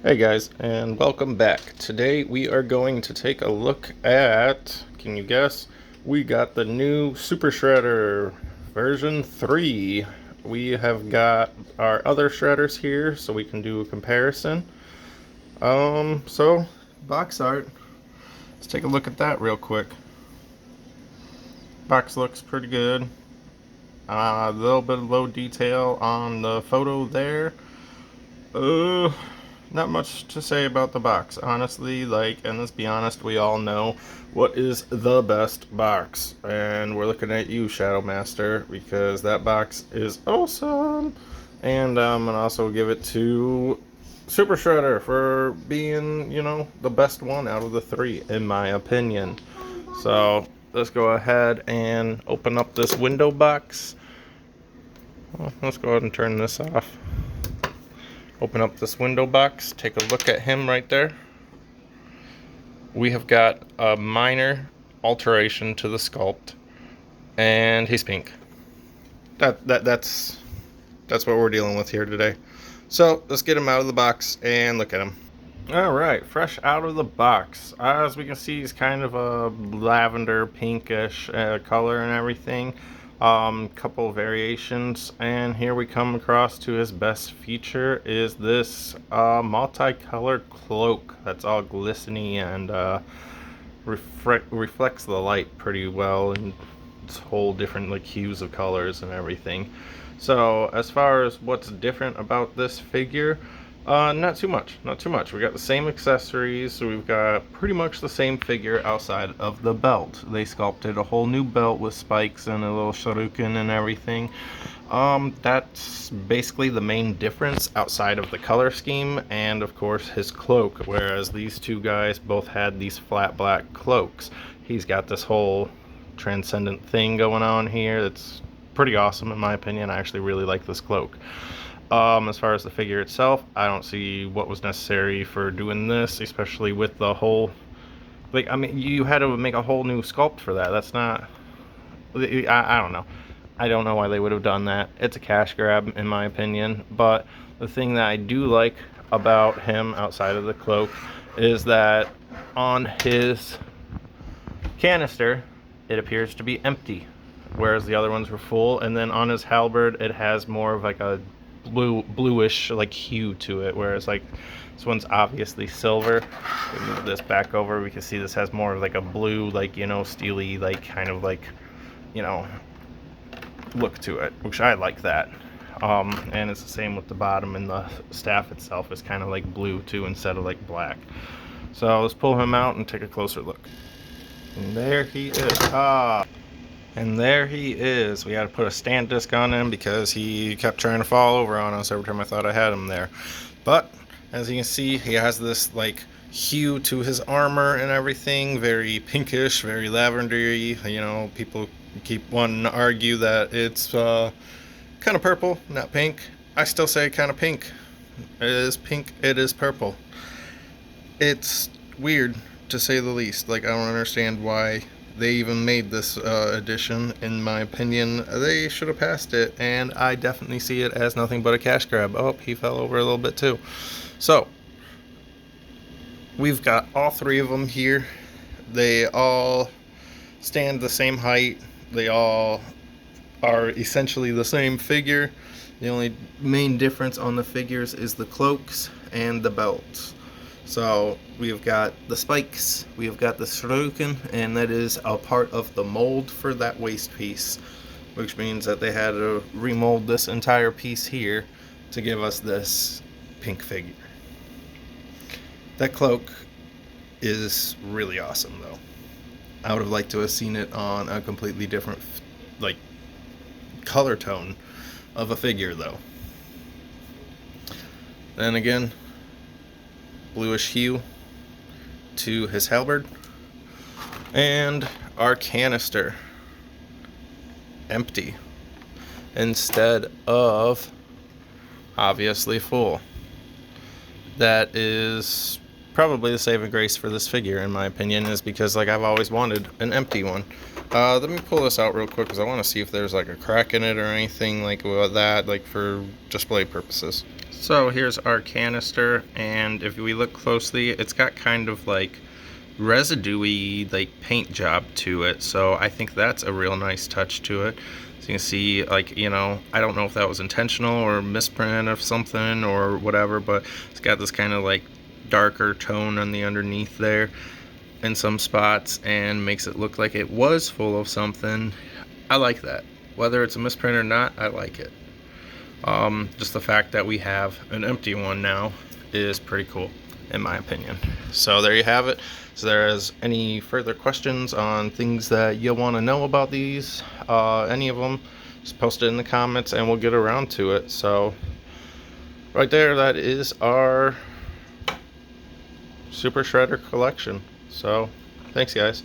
Hey guys, and welcome back. Today we are going to take a look at, can you guess? We got the new Super Shredder version 3. We have got our other shredders here so we can do a comparison. So box art. Let's take a look at that real quick. Box looks pretty good. A little bit of low detail on the photo there. Not much to say about the box, honestly. And let's be honest, we all know what is the best box, and we're looking at you, Shadow Master, because that box is awesome. And I'm gonna also give it to Super Shredder for being, the best one out of the three, in my opinion. So let's go ahead and open up this window box. Well, let's go ahead and turn this off. Open up this window box, take a look at him right there. We have got a minor alteration to the sculpt, and he's pink. That's what we're dealing with here today. So let's get him out of the box and look at him. Alright, fresh out of the box. As we can see, he's kind of a lavender pinkish color and everything. Couple variations, and here we come across to his best feature is this multicolored cloak that's all glistening and reflects the light pretty well, and it's whole different hues of colors and everything. So as far as what's different about this figure, not too much. We got the same accessories, so we've got pretty much the same figure outside of the belt. They sculpted a whole new belt with spikes and a little shuriken and everything. That's basically the main difference outside of the color scheme and of course his cloak, whereas these two guys both had these flat black cloaks. He's got this whole transcendent thing going on here that's pretty awesome in my opinion. I actually really like this cloak. As far as the figure itself, I don't see what was necessary for doing this, especially with the whole, you had to make a whole new sculpt for that. That's not, I don't know. I don't know why they would have done that. It's a cash grab, in my opinion. But the thing that I do like about him outside of the cloak is that on his canister, it appears to be empty, whereas the other ones were full. And then on his halberd, it has more of a bluish hue to it, whereas this one's obviously silver. We move this back over, we can see this has more of a blue steely look to it, which I like that. And it's the same with the bottom, and the staff itself is kind of blue too instead of black. So let's pull him out and take a closer look. And there he is. And there he is. We had to put a stand disc on him because he kept trying to fall over on us every time I thought I had him there. But as you can see, he has this hue to his armor and everything, very pinkish, very lavendery. People keep wanting to argue that it's kind of purple, not pink. I still say kind of pink. It is pink, it is purple. It's weird, to say the least. I don't understand why they even made this edition. In my opinion, they should have passed it, and I definitely see it as nothing but a cash grab. Oh, he fell over a little bit too. So, we've got all three of them here. They all stand the same height. They all are essentially the same figure. The only main difference on the figures is the cloaks and the belts. So we've got the spikes, we've got the shuriken, and that is a part of the mold for that waist piece, which means that they had to remold this entire piece here to give us this pink figure. That cloak is really awesome though. I would have liked to have seen it on a completely different color tone of a figure though. Then again, bluish hue to his halberd, and our canister empty instead of obviously full. That is probably the saving grace for this figure, in my opinion, is because I've always wanted an empty one. Let me pull this out real quick because I want to see if there's a crack in it or anything that, for display purposes. So here's our canister, and if we look closely, it's got kind of like residuey like paint job to it, so I think that's a real nice touch to it. So you can see, like, you know, I don't know if that was intentional or misprint of something or whatever, but it's got this kind of like darker tone on the underneath there in some spots and makes it look like it was full of something. I like that. Whether it's a misprint or not, I like it. Just the fact that we have an empty one now is pretty cool, in my opinion. So there you have it. So there is any further questions on things that you want to know about these, any of them, just post it in the comments and we'll get around to it. So right there, that is our Super Shredder collection. So thanks, guys.